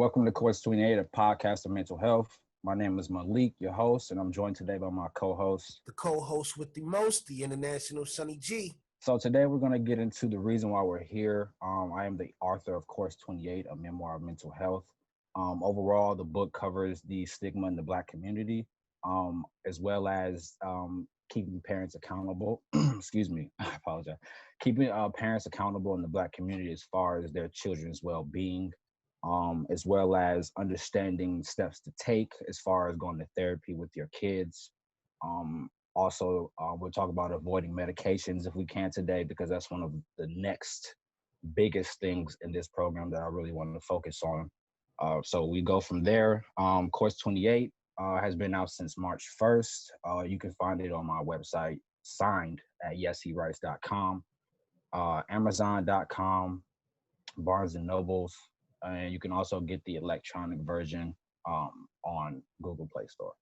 Welcome to Course 28, a podcast of mental health. My name is Malik, your host, and I'm joined today by my co-host. The co-host with the most, the international Sonny G. So today we're going to get into the reason why we're here. I am the author of Course 28, a memoir of mental health. Overall, the book covers the stigma in the Black community, as well as keeping parents accountable. Excuse me, I apologize. Keeping parents accountable in the Black community as far as their children's well-being, as well as understanding steps to take as far as going to therapy with your kids. We'll talk about avoiding medications if we can today, because that's one of the next biggest things in this program that I really want to focus on. So we go from there. Course 28 has been out since March 1st. You can find it on my website, signed at YeshewritesTV, Amazon.com, Barnes and Nobles, and you can also get the electronic version on Google Play Store.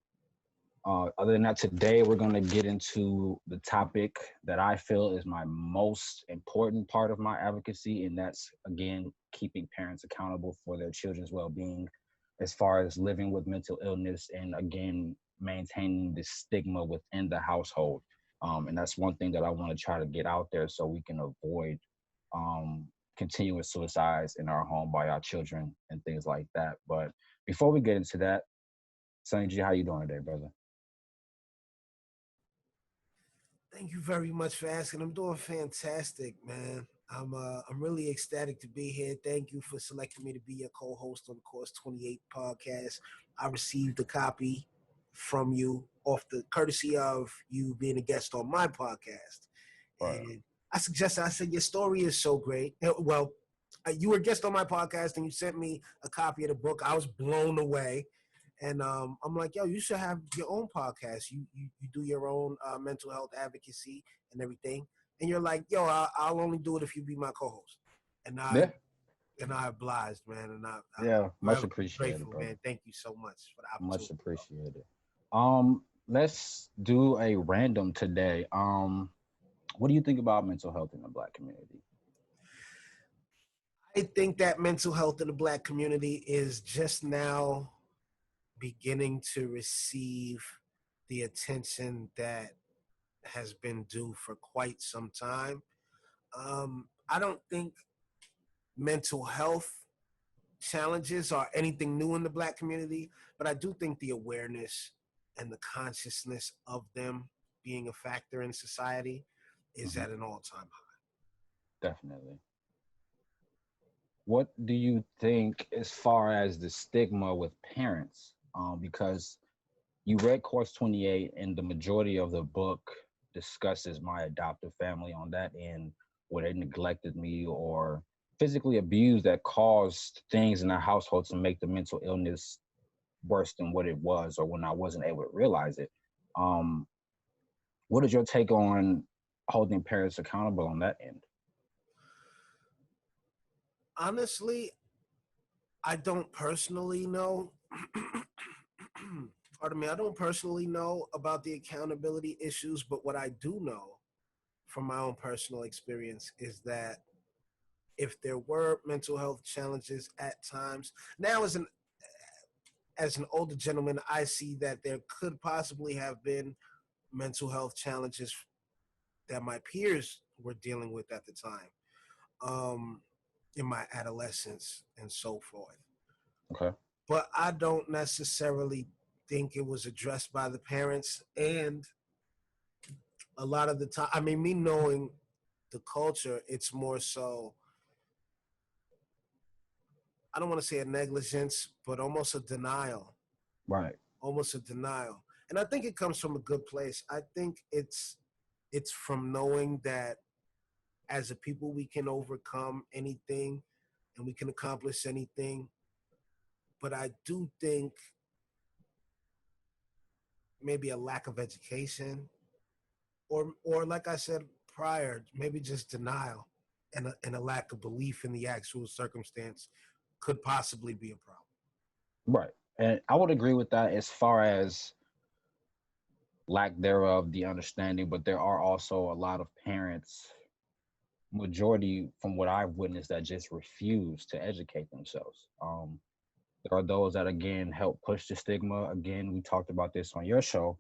Other than that, today we're going to get into the topic that I feel is my most important part of my advocacy, and that's, again, keeping parents accountable for their children's well-being as far as living with mental illness and, again, maintaining the stigma within the household. And that's one thing that I want to try to get out there so we can avoid continuous suicides in our home by our children and things like that. But before we get into that, Sonny G, how you doing today, brother? Thank you very much for asking. I'm doing fantastic, man. I'm really ecstatic to be here. Thank you for selecting me to be your co-host on the Course 28 podcast. I received a copy from you off the courtesy of you being a guest on my podcast. Right. And I said, your story is so great. Well, you were a guest on my podcast and you sent me a copy of the book. I was blown away. And I'm like, yo, you should have your own podcast. You do your own mental health advocacy and everything. And you're like, yo, I'll only do it if you be my co-host. And I obliged, man. And I'm much appreciated, grateful, brother. man. Thank you so much for the Much opportunity. appreciated. Let's do a random today. What do you think about mental health in the Black community? I think that mental health in the Black community is just now beginning to receive the attention that has been due for quite some time. I don't think mental health challenges are anything new in the Black community, but I do think the awareness and the consciousness of them being a factor in society is at an all-time high. Definitely. What do you think as far as the stigma with parents? Because you read Course 28 and the majority of the book discusses my adoptive family on that end, where they neglected me or physically abused that caused things in the household to make the mental illness worse than what it was, or when I wasn't able to realize it. What is your take on holding parents accountable on that end? Honestly, I don't personally know. Pardon me, I don't personally know about the accountability issues, but what I do know from my own personal experience is that if there were mental health challenges at times, now as an older gentleman, I see that there could possibly have been mental health challenges that my peers were dealing with at the time, in my adolescence and so forth. Okay. But I don't necessarily think it was addressed by the parents. And a lot of the time, I mean, me knowing the culture, it's more so, I don't want to say a negligence, but almost a denial. Right. Almost a denial. And I think it comes from a good place. I think it's from knowing that as a people, we can overcome anything and we can accomplish anything. But I do think maybe a lack of education, or like I said prior, maybe just denial and a lack of belief in the actual circumstance could possibly be a problem. Right. And I would agree with that as far as lack thereof, the understanding, but there are also a lot of parents, majority from what I've witnessed, that just refuse to educate themselves. There are those that again help push the stigma. Again, we talked about this on your show,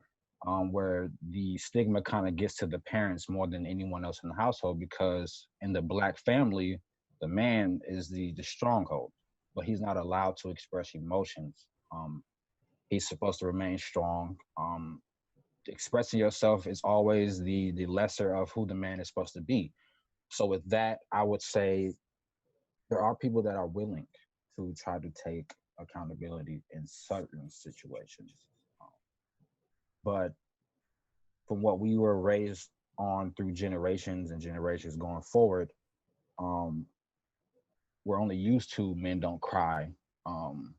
where the stigma kind of gets to the parents more than anyone else in the household, because in the black family, the man is the stronghold, but he's not allowed to express emotions. He's supposed to remain strong. Expressing yourself is always the lesser of who the man is supposed to be. So with that, I would say there are people that are willing to try to take accountability in certain situations. Um, but from what we were raised on through generations and generations going forward, um, we're only used to men don't cry. Um,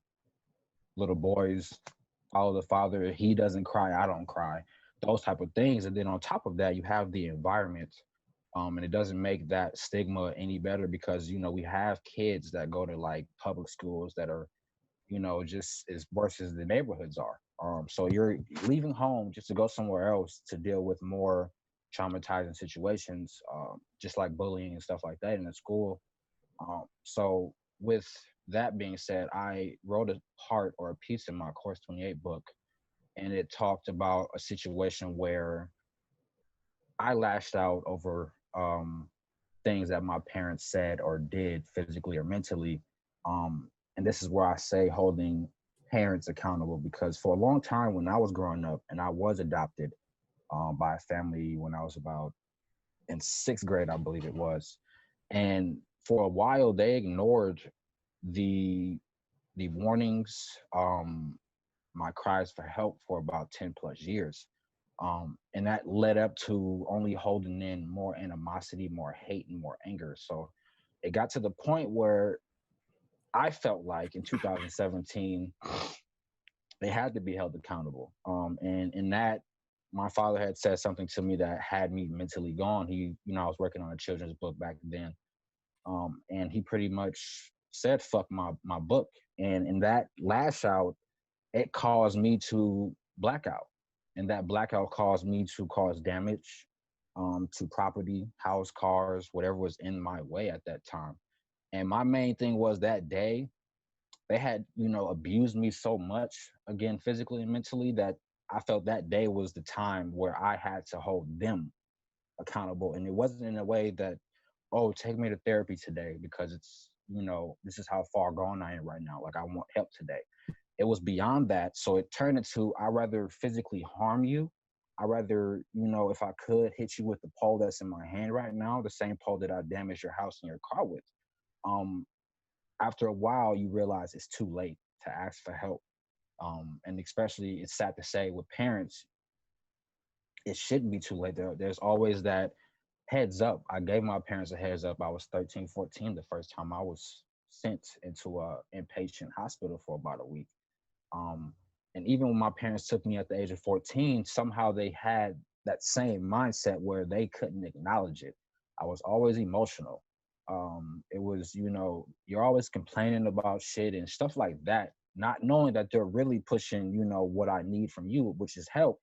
Little boys follow the father. He doesn't cry. I don't cry. Those type of things. And then on top of that, you have the environment. And it doesn't make that stigma any better because, we have kids that go to like public schools that are, just as worse as the neighborhoods are. So you're leaving home just to go somewhere else to deal with more traumatizing situations, just like bullying and stuff like that in the school. So with that being said, I wrote a part or a piece in my Course 28 book, and it talked about a situation where I lashed out over things that my parents said or did physically or mentally. And this is where I say holding parents accountable, because for a long time when I was growing up and I was adopted by a family when I was about in sixth grade, I believe it was. And for a while, they ignored the warnings, my cries for help for about 10 plus years. And that led up to only holding in more animosity, more hate, and more anger. So it got to the point where I felt like in 2017, they had to be held accountable. And in that, my father had said something to me that had me mentally gone. I was working on a children's book back then. And he pretty much said, fuck my book. And in that lash out, it caused me to blackout. And that blackout caused me to cause damage to property, house, cars, whatever was in my way at that time. And my main thing was that day, they had, abused me so much, again, physically and mentally, that I felt that day was the time where I had to hold them accountable. And it wasn't in a way that, oh, take me to therapy today because it's, this is how far gone I am right now. Like I want help today. It was beyond that. So it turned into, I rather physically harm you. I rather, if I could hit you with the pole that's in my hand right now, the same pole that I damaged your house and your car with. Um, After a while, you realize it's too late to ask for help. And especially, it's sad to say, with parents, it shouldn't be too late. There's always that heads up. I gave my parents a heads up. I was 13, 14 the first time I was sent into a inpatient hospital for about a week. Um, and even when my parents took me at the age of 14, somehow they had that same mindset where they couldn't acknowledge it. I was always emotional. It was, you're always complaining about shit and stuff like that, not knowing that they're really pushing, what I need from you, which is help,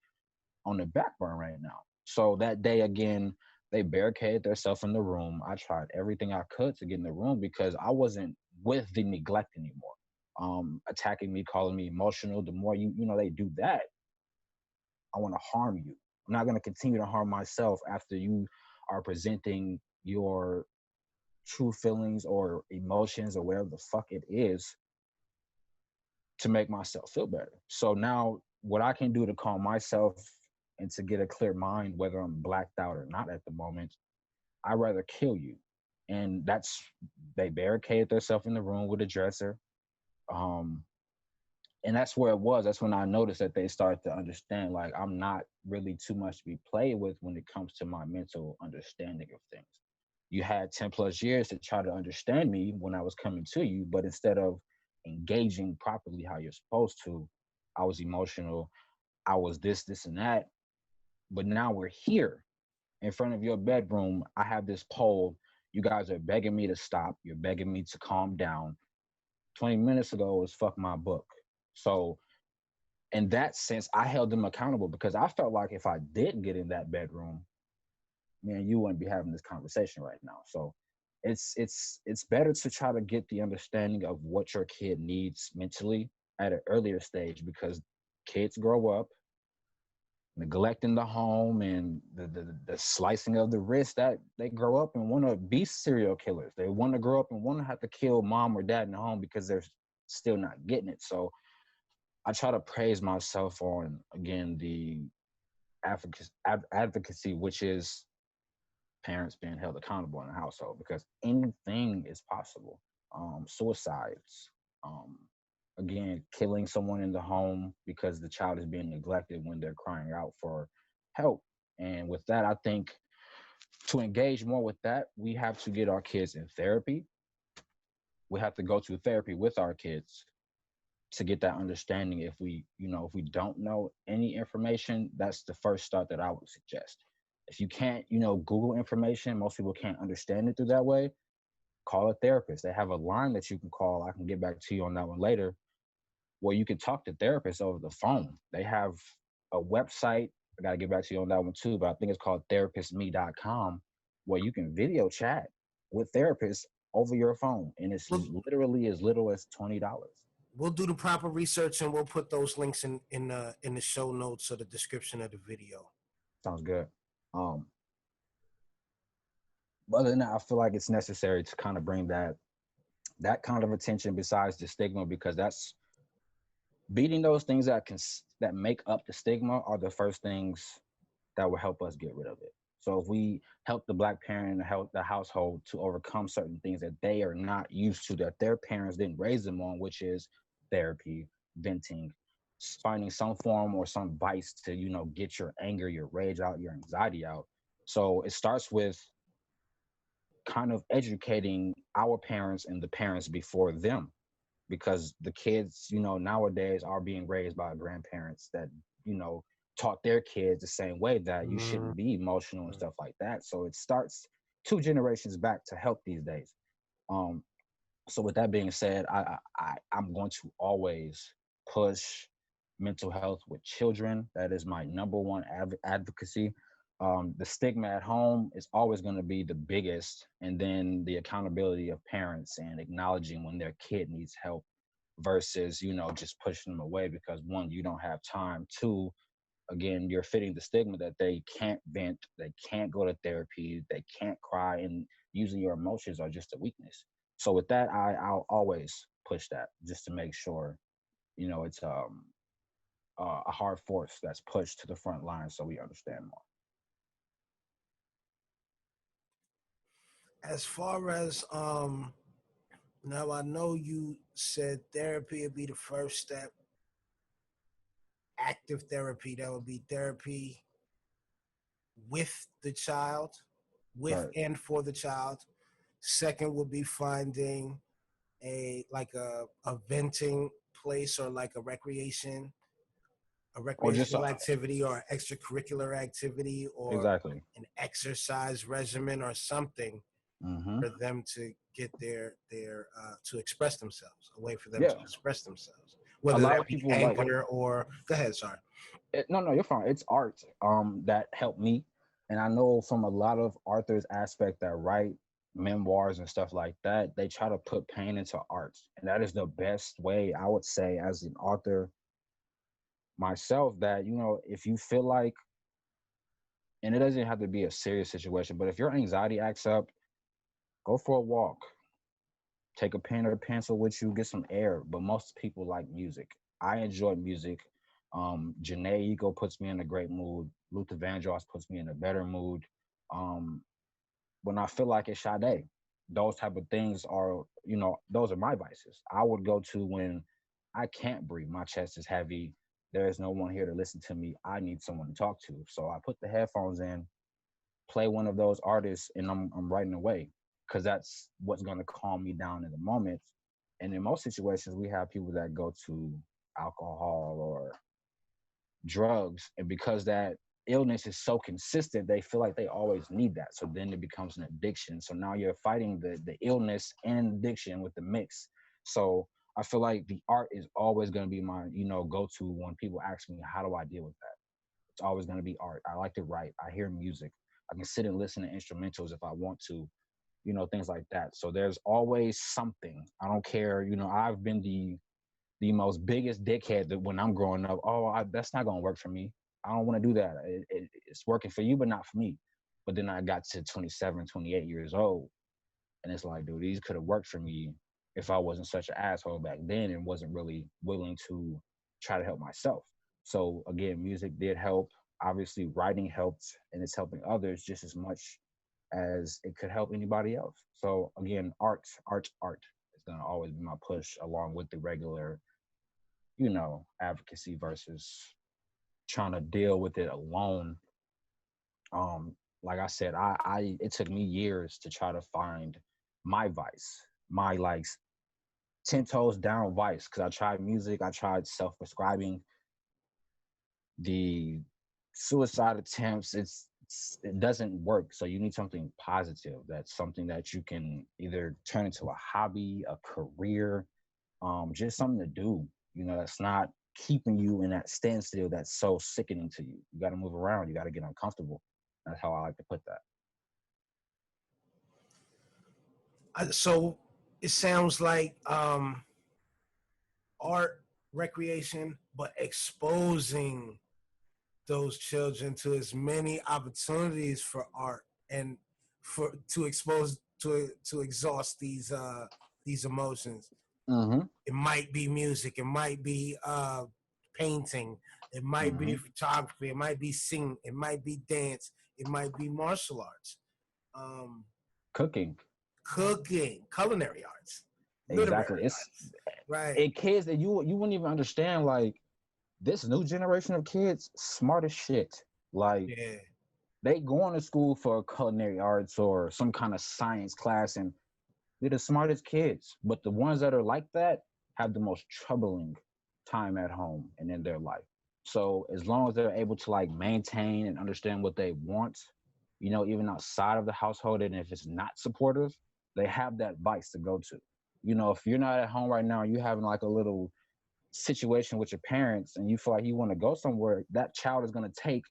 on the back burner right now. So that day again, they barricaded themselves in the room. I tried everything I could to get in the room because I wasn't with the neglect anymore. Attacking me, calling me emotional. The more they do that, I want to harm you. I'm not going to continue to harm myself after you are presenting your true feelings or emotions or whatever the fuck it is to make myself feel better. So now what I can do to calm myself and to get a clear mind, whether I'm blacked out or not at the moment, I'd rather kill you. And they barricaded themselves in the room with a dresser. Um, and that's where it was. That's when I noticed that they started to understand, like, I'm not really too much to be played with when it comes to my mental understanding of things. You had 10 plus years to try to understand me when I was coming to you, but instead of engaging properly how you're supposed to, I was emotional. I was this, and that. But now we're here in front of your bedroom. I have this poll. You guys are begging me to stop. You're begging me to calm down. 20 minutes ago was fuck my book. So in that sense, I held them accountable because I felt like if I did get in that bedroom, man, you wouldn't be having this conversation right now. So it's better to try to get the understanding of what your kid needs mentally at an earlier stage, because kids grow up neglecting the home and the slicing of the wrist, that they grow up and want to be serial killers. They want to grow up and want to have to kill mom or dad in the home because they're still not getting it. So I try to praise myself on, again, the advocacy, which is parents being held accountable in the household, because anything is possible. Suicides, um, again, killing someone in the home because the child is being neglected when they're crying out for help. And with that, I think to engage more with that, we have to get our kids in therapy. We have to go to therapy with our kids to get that understanding. If we, if we don't know any information, that's the first start that I would suggest. If you can't, Google information, most people can't understand it through that way, call a therapist. They have a line that you can call. I can get back to you on that one later, where you can talk to therapists over the phone. They have a website. I got to get back to you on that one too, but I think it's called therapistme.com, where you can video chat with therapists over your phone. And it's We'll, literally as little as $20. we'll do the proper research and we'll put those links in the show notes or the description of the video. Sounds good. But other than that, I feel like it's necessary to kind of bring that kind of attention besides the stigma, because that's beating those things that make up the stigma are the first things that will help us get rid of it. So if we help the Black parent, help the household to overcome certain things that they are not used to, that their parents didn't raise them on, which is therapy, venting, finding some form or some vice to, get your anger, your rage out, your anxiety out. So it starts with kind of educating our parents and the parents before them, because the kids, nowadays are being raised by grandparents that, you know, taught their kids the same way, that you Mm, shouldn't be emotional and stuff like that. So it starts two generations back to help these days. Um, so with that being said, I'm going to always push mental health with children. That is my number one advocacy. The stigma at home is always going to be the biggest, and then the accountability of parents and acknowledging when their kid needs help versus, just pushing them away because, one, you don't have time. Two, again, you're fitting the stigma that they can't vent, they can't go to therapy, they can't cry, and usually your emotions are just a weakness. So with that, I'll always push that just to make sure, it's a hard force that's pushed to the front line so we understand more. as far as now, I know you said therapy would be the first step. Active therapy, that would be therapy with the child, with Right. and for the child. Second would be finding a venting place or like a Or just recreational activity or extracurricular activity or exactly. an exercise regimen or something Hmm. for them to get their to express themselves, a way for them to Yeah. express themselves, A whether lot that of be people like anger or go ahead, sorry. no, you're fine. It's art that helped me, and I know from a lot of authors' aspect that write memoirs and stuff like that, they try to put pain into art, and that is the best way, I would say, as an author myself, that if you feel like, and it doesn't have to be a serious situation, but if your anxiety acts up, go for a walk, take a pen or a pencil with you, get some air. But most people like music. I enjoy music. Janae Ego puts me in a great mood. Luther Vandross puts me in a better mood. Um, when I feel like it's Sade, those type of things are, those are my vices. I would go to when I can't breathe, my chest is heavy, there is no one here to listen to me, I need someone to talk to. So I put the headphones in, play one of those artists, and I'm writing away, because that's what's going to calm me down in the moment. And in most situations, we have people that go to alcohol or drugs, and because that illness is so consistent, they feel like they always need that. So then it becomes an addiction. So now you're fighting the illness and addiction with the mix. So I feel like the art is always going to be my go to when people ask me how do I deal with that. It's always going to be art. I like to write. I hear music. I can sit and listen to instrumentals if I want to. things like that. So there's always something. I don't care. I've been the most biggest dickhead that when I'm growing up, that's not gonna work for me. I don't want to do that. It's working for you, but not for me. But then I got to 27, 28 years old, and it's like, dude, these could have worked for me if I wasn't such an asshole back then and wasn't really willing to try to help myself. So again, music did help. Obviously, writing helped, and it's helping others just as much as it could help anybody else. So again, art is gonna always be my push, along with the regular, advocacy versus trying to deal with it alone. Like I said, I it took me years to try to find my vice, my like 10 toes down vice, because I tried music, I tried self-prescribing, the suicide attempts. It doesn't work. So you need something positive. That's something that you can either turn into a hobby, a career, just something to do. That's not keeping you in that standstill that's so sickening to you. You got to move around. You got to get uncomfortable. That's how I like to put that. So it sounds like art, recreation, but exposing those children to as many opportunities for art and for to expose to exhaust these emotions. Mm-hmm. It might be music, it might be painting, it might be Mm-hmm. photography, it might be singing, it might be dance, it might be martial arts, um, Cooking. cooking, culinary arts, Exactly. literary arts, right? Kids that you wouldn't even understand, like, this new generation of kids smart as shit. Like, Yeah. they going to school for culinary arts or some kind of science class, and they're the smartest kids. But the ones that are like that have the most troubling time at home and in their life. So as long as they're able to like maintain and understand what they want, even outside of the household, and if it's not supportive, they have that vice to go to. If you're not at home right now, you having like a little situation with your parents and you feel like you want to go somewhere, that child is going to take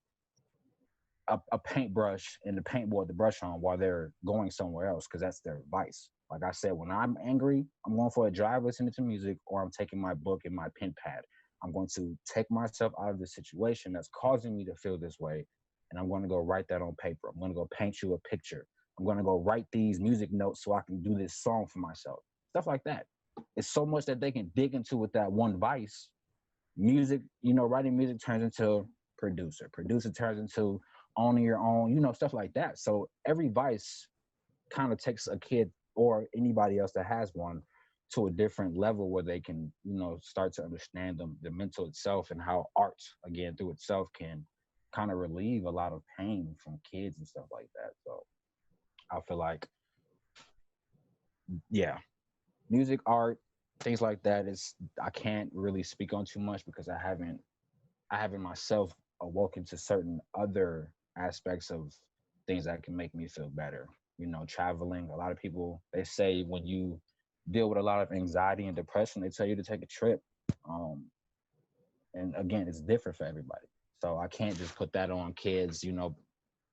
a paintbrush and the paintboard to brush on while they're going somewhere else, because that's their vice. Like I said, when I'm angry, I'm going for a drive listening to music, or I'm taking my book and my pen pad. I'm going to take myself out of the situation that's causing me to feel this way, and I'm going to go write that on paper. I'm going to go paint you a picture. I'm going to go write these music notes so I can do this song for myself. Stuff like that. It's so much that they can dig into with that one vice. Music, writing music turns into producer. Producer turns into owning your own, stuff like that. So every vice kind of takes a kid or anybody else that has one to a different level where they can, start to understand the mental itself, and how art, again, through itself can kind of relieve a lot of pain from kids and stuff like that. So I feel like, yeah, music, art, things like that is, I can't really speak on too much because I haven't myself awoken to certain other aspects of things that can make me feel better. Traveling. A lot of people, they say when you deal with a lot of anxiety and depression, they tell you to take a trip. Um, and again, it's different for everybody. So I can't just put that on kids.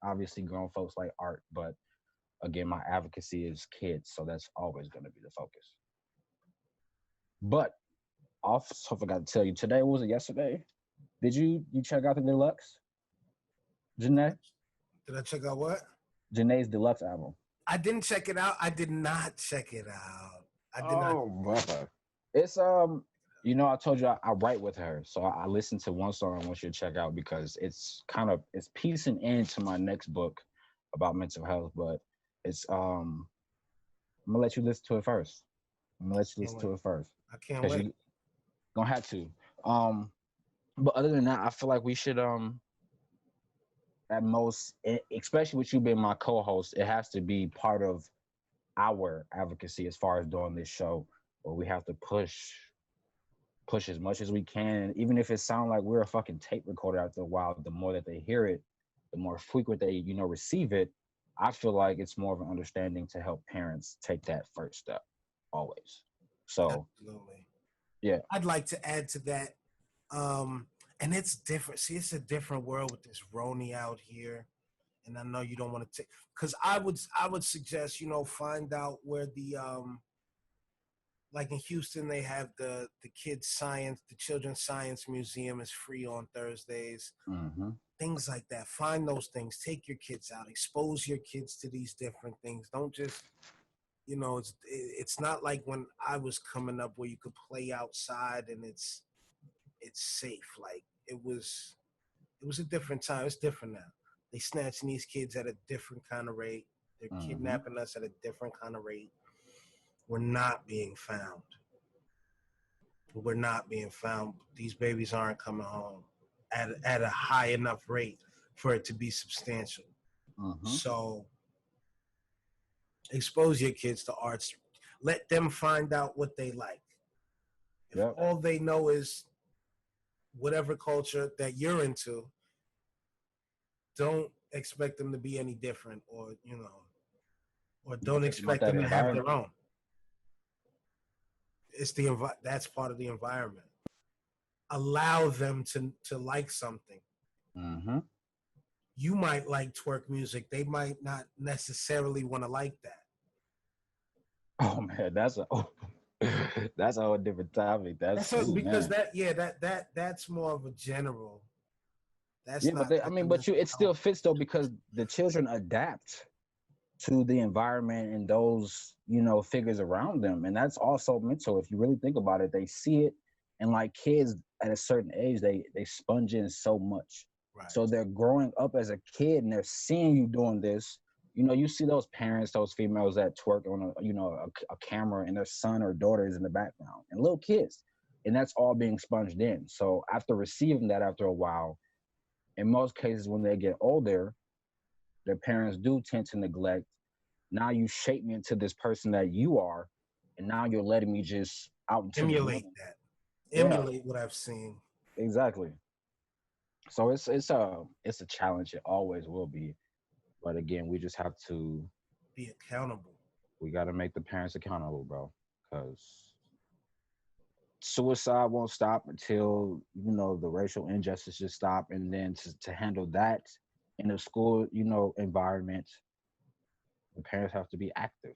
Obviously grown folks like art, but again, my advocacy is kids, so that's always going to be the focus. But also forgot to tell you, today, was it yesterday? Did you check out the deluxe, Janae? Did I check out what? Janae's deluxe album. I didn't check it out. I did not check it out. I did not. Oh, brother. It's I told you I write with her, so I listened to one song I want you to check out because it's piecing into my next book about mental health, but it's I'm gonna let you listen to it first. I'm gonna let you Can't listen wait. to it first I can't because wait. you gonna have to. Um, but other than that, I feel like we should at most, especially with you being my co-host, it has to be part of our advocacy as far as doing this show, where we have to push as much as we can, even if it sounds like we're a fucking tape recorder after a while. The more that they hear it, the more frequent they receive it. I feel like it's more of an understanding to help parents take that first step always. So Absolutely. yeah. I'd like to add to that. And it's different. See, it's a different world with this Roni out here. and I know you don't want to take, because I would suggest, find out where the like in Houston, they have the children's science museum is free on Thursdays. Mm-hmm. Things like that. Find those things. Take your kids out. Expose your kids to these different things. Don't just, it's not like when I was coming up where you could play outside and it's safe. Like it was a different time. It's different now. They snatching these kids at a different kind of rate. They're Mm-hmm. kidnapping us at a different kind of rate. We're not being found. We're not being found. These babies aren't coming home at a high enough rate for it to be substantial. Mm-hmm. So expose your kids to arts. Let them find out what they like. If Yep. all they know is whatever culture that you're into, don't expect them to be any different, or don't Think about expect that them to have environment. their own. That's part of the environment. Allow them to like something. Mm-hmm. You might like twerk music. They might not necessarily want to like that. Oh man, that's a whole different topic. Because Man. that's more of a general. That's Yeah, but not I like mean, a but mental it still health. fits though because the children adapt to the environment and those figures around them, and that's also mental. If you really think about it, they see it, and like kids at a certain age, they sponge in so much. Right. So they're growing up as a kid and they're seeing you doing this. You see those parents, those females that twerk on a camera, and their son or daughter is in the background, and little kids, and that's all being sponged in. So after receiving that, after a while, in most cases, when they get older, their parents do tend to neglect. Now you shape me into this person that you are, and now you're letting me just out into the world. Emulate that. Yeah, Emulate what I've seen. exactly. So it's a challenge. It always will be. But again, we just have to. Be accountable. We got to make the parents accountable, bro, because suicide won't stop until the racial injustice just stop, and then to handle that in a school environment, the parents have to be active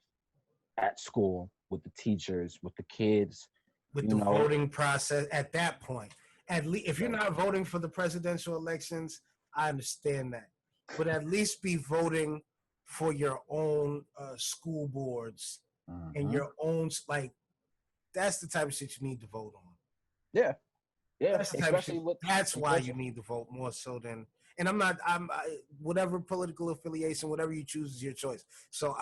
at school with the teachers, with the kids, With you the know. voting process at that point. At least if you're not voting for the presidential elections, I understand that. But at least be voting for your own school boards and Hmm. your own, like, that's the type of shit you need to vote on. Yeah, yeah, That's the type of shit. especially with That's why you especially. need to vote more so than. And whatever political affiliation, whatever you choose is your choice. So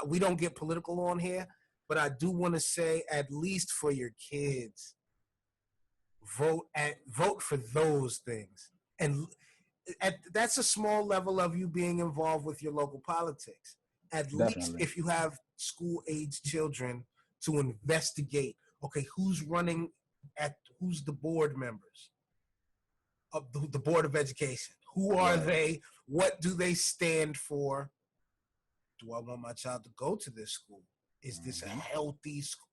we don't get political on here, but I do want to say, at least for your kids, vote for those things. And that's a small level of you being involved with your local politics. At least Definitely. if you have school age children, to investigate, okay, who's the board members of the Board of Education? Who are Right. they? What do they stand for? Do I want my child to go to this school? Is this a Hmm. healthy school?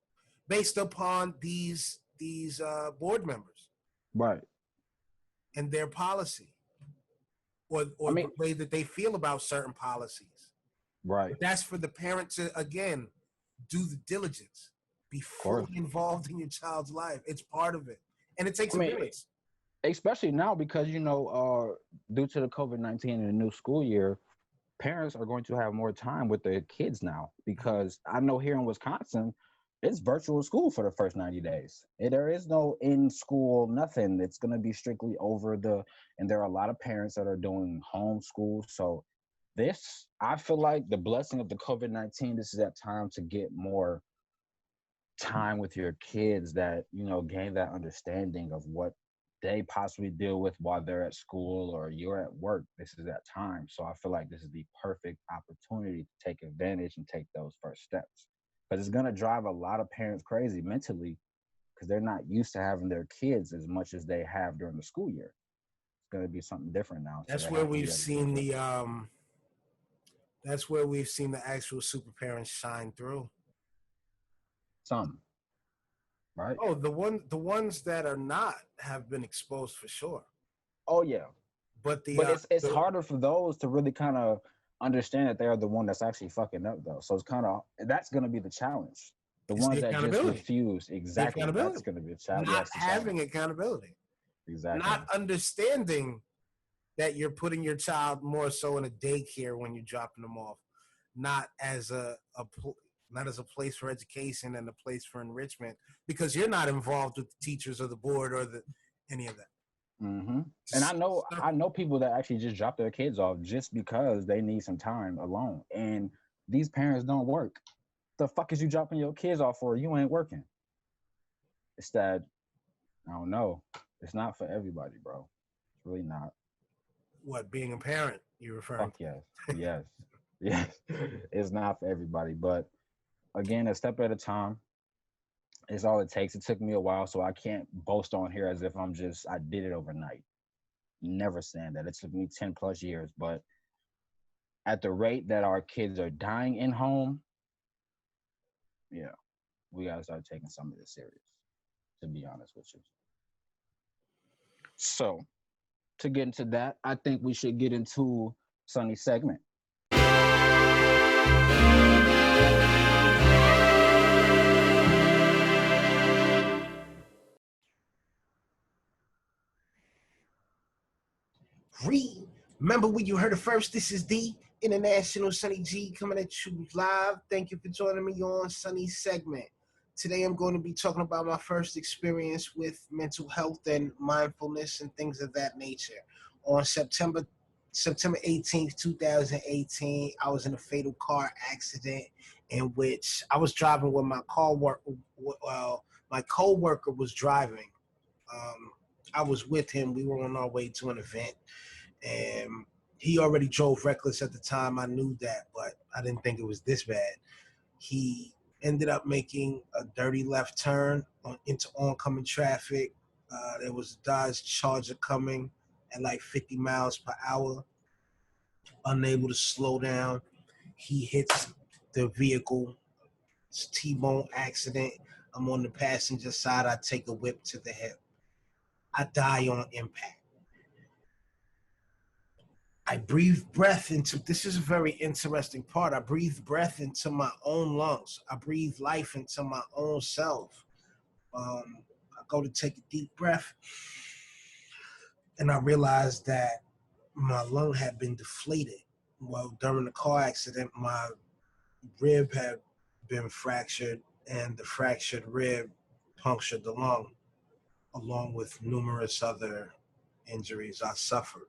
Based upon these board members Right. and their policy, or I the mean, way that they feel about certain policies. right. But that's for the parent to, again, do the diligence. Be Of course. fully involved in your child's life. It's part of it. And it takes I a mean, village. especially now because due to the COVID-19 and the new school year, parents are going to have more time with their kids now because I know here in Wisconsin, it's virtual school for the first 90 days. There is no in school, nothing. It's going to be strictly and there are a lot of parents that are doing homeschool. So I feel like the blessing of the COVID-19, this is that time to get more time with your kids that, gain that understanding of what they possibly deal with while they're at school or you're at work. This is that time. So I feel like this is the perfect opportunity to take advantage and take those first steps. Because it's going to drive a lot of parents crazy mentally because they're not used to having their kids as much as they have during the school year. It's going to be something different now. So That's they where have to we've be able to get seen to it. that's where we've seen the actual super parents shine through. Some, right? Oh, the ones that are not have been exposed for sure. Oh, yeah. But But it's harder for those to really kind of understand that they're the one that's actually fucking up though. So it's kind of that's going to be the challenge. The it's ones the that just accountability. refuse, The exactly. That's accountability. going to be a challenge. Not That's the having challenge. accountability. Exactly. Not understanding that you're putting your child more so in a daycare when you're dropping them off, not as not as a place for education and a place for enrichment, because you're not involved with the teachers or the board or any of that. Mm-hmm. And I know people that actually just drop their kids off just because they need some time alone. And these parents don't work. The fuck is you dropping your kids off for? You ain't working. It's that I don't know. It's not for everybody, bro. It's really not. What, being a parent you're referring Fuck yes. Yes. Yes. It's not for everybody. But again, a step at a time is all it takes. It took me a while, so I can't boast on here as if I did it overnight. Never saying that. It took me 10 plus years. But at the rate that our kids are dying in home, yeah, we gotta start taking some of this serious, to be honest with you. So to get into that, I think we should get into Sunny's segment. Remember when you heard it first? This is the International Sunny G coming at you live. Thank you for joining me on Sunny's segment. Today I'm going to be talking about my first experience with mental health and mindfulness and things of that nature. On September 18th, 2018, I was in a fatal car accident in which I was driving with my my co-worker was driving. I was with him. We were on our way to an event, and he already drove reckless at the time. I knew that, but I didn't think it was this bad. He ended up making a dirty left turn into oncoming traffic. There was a Dodge Charger coming at like 50 miles per hour, unable to slow down. He hits the vehicle. It's a T-bone accident. I'm on the passenger side. I take a whip to the hip. I die on impact. I breathe breath into, this is a very interesting part. I breathe breath into my own lungs. I breathe life into my own self. I go to take a deep breath, and I realized that my lung had been deflated. Well, during the car accident, my rib had been fractured, and the fractured rib punctured the lung, along with numerous other injuries I suffered.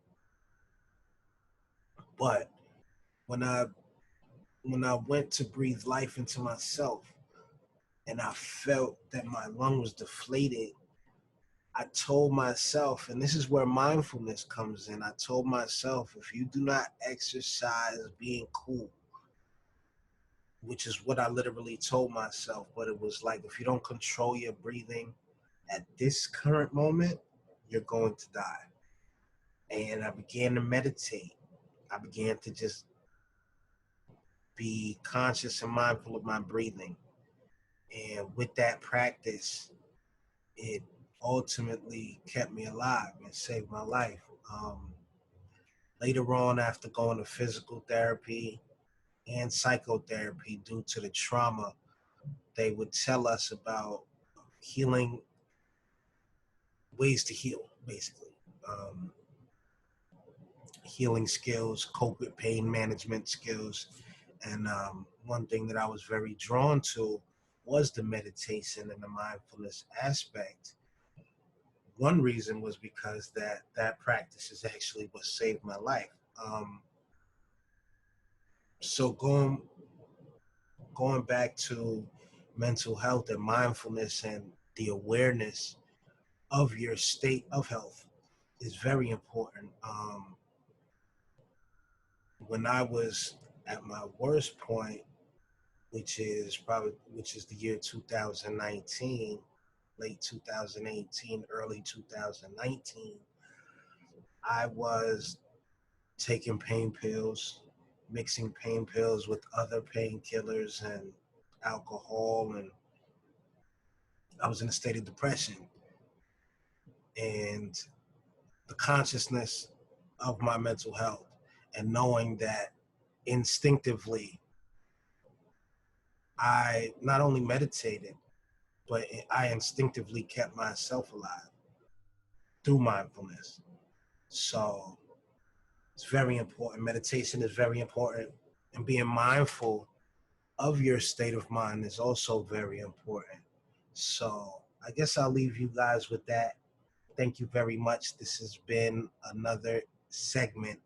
But when I went to breathe life into myself and I felt that my lung was deflated, I told myself, and this is where mindfulness comes in, I told myself, if you do not exercise being cool, which is what I literally told myself, but it was like, if you don't control your breathing at this current moment, you're going to die. And I began to meditate. I began to just be conscious and mindful of my breathing. And with that practice, it ultimately kept me alive and saved my life. Later on, after going to physical therapy and psychotherapy due to the trauma, they would tell us about healing, ways to heal, basically. Healing skills, cope with pain management skills. And one thing that I was very drawn to was the meditation and the mindfulness aspect. One reason was because that practice is actually what saved my life. So going back to mental health and mindfulness and the awareness of your state of health is very important. When I was at my worst point, which is the year 2019, late 2018, early 2019, I was taking pain pills, mixing pain pills with other painkillers and alcohol, and I was in a state of depression. And the consciousness of my mental health, and knowing that instinctively I not only meditated, but I instinctively kept myself alive through mindfulness. So it's very important. Meditation is very important, and being mindful of your state of mind is also very important. So I guess I'll leave you guys with that. Thank you very much. This has been another segment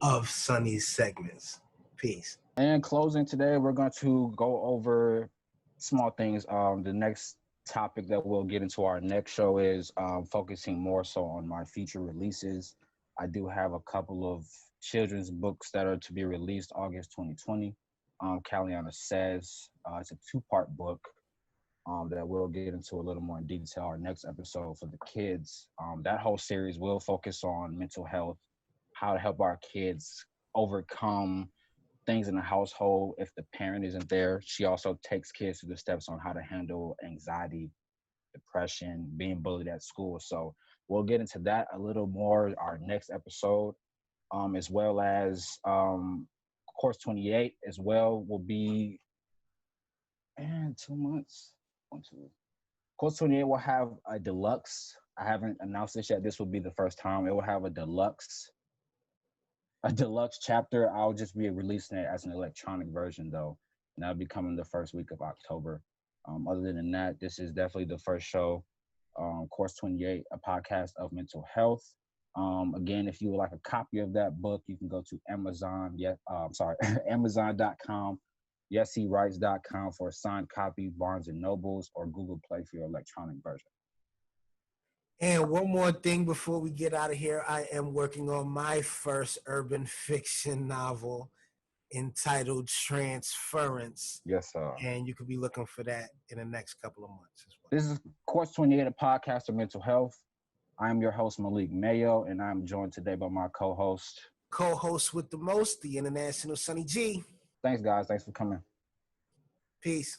of Sunny's segments. Peace. And closing today, we're going to go over small things. The next topic that we'll get into our next show is focusing more so on my future releases. I do have a couple of children's books that are to be released August 2020. Caliana Says. It's a two-part book that we'll get into a little more in detail our next episode for the kids. That whole series will focus on mental health, how to help our kids overcome things in the household if the parent isn't there. She also takes kids through the steps on how to handle anxiety, depression, being bullied at school. So we'll get into that a little more our next episode, as well as course 28 as well will be in 2 months. 1, 2. Course 28 will have a deluxe. I haven't announced this yet. This will be the first time. It will have a deluxe chapter. I'll just be releasing it as an electronic version though, and that'll be coming the first week of October. Other than that, this is definitely the first show, Course 28, a podcast of mental health. Again, if you would like a copy of that book, you can go to Amazon. Amazon.com, YeshewritesTV for a signed copy, Barnes and Nobles, or Google Play for your electronic version. And one more thing before we get out of here, I am working on my first urban fiction novel entitled Transference. Yes, sir. And you could be looking for that in the next couple of months as well. This is Course 28, a podcast of mental health. I am your host, Malik Mayo, and I'm joined today by my co-host. Co-host with the most, the International Sunny G. Thanks, guys. Thanks for coming. Peace.